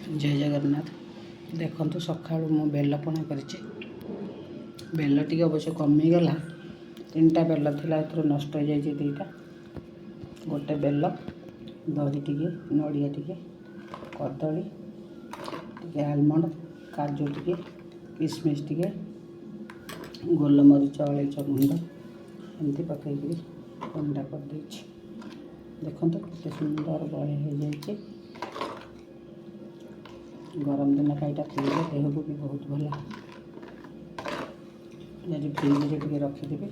जय जगन्नाथ। देखो सका बेल पणा कर बेल टी अवश्य कमीगला 3टा बेल थिला नष्ट हो जाए 2टा गोटे बेल दही टी नड़िया टी कदली टी आलमंड काजू टी किसमिश टी गोलमरीच अलैच गुंड एमती पकई पंडा कर देखो केते सुंदर बड़े हो जाए। गरम दिन का यहाँ पीले देह को भी बहुत भल। आज फ्रिज रे रखिदेवी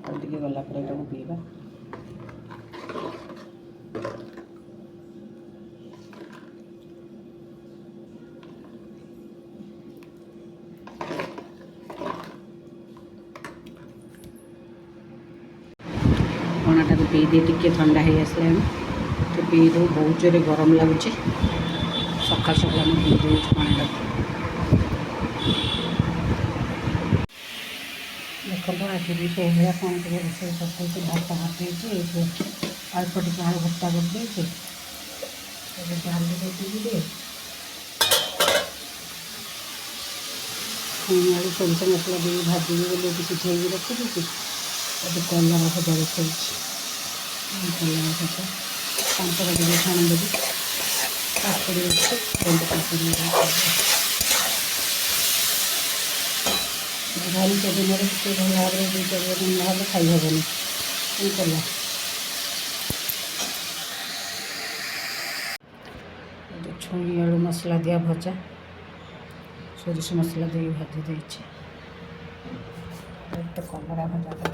और टे गला यहाँ पीवा। पणाटा को पी दिए टिके ठंडा हो आसला तो पी दो। बहुत जोरे गरम लगुच सका सका पी दे पणाटा। देखो आज भी से भाया कौन टे रोषे कर भात हाथी अल्प टे आलू भर्ता कर डाली दे आलू सोरिष मसला दे भाजी बोले सिझे रखी देती कलर भजा रखी कलर भजा पांपड़ टे छाणीदेवी काकुड़ी अच्छे काकुड़ी भारी दिन से भल भाव 2-4 दिन ना खाई हेनी कला छुई आलू मसला दिया भजा सोरिष मसला दे भाजी दे कलरा भजा कर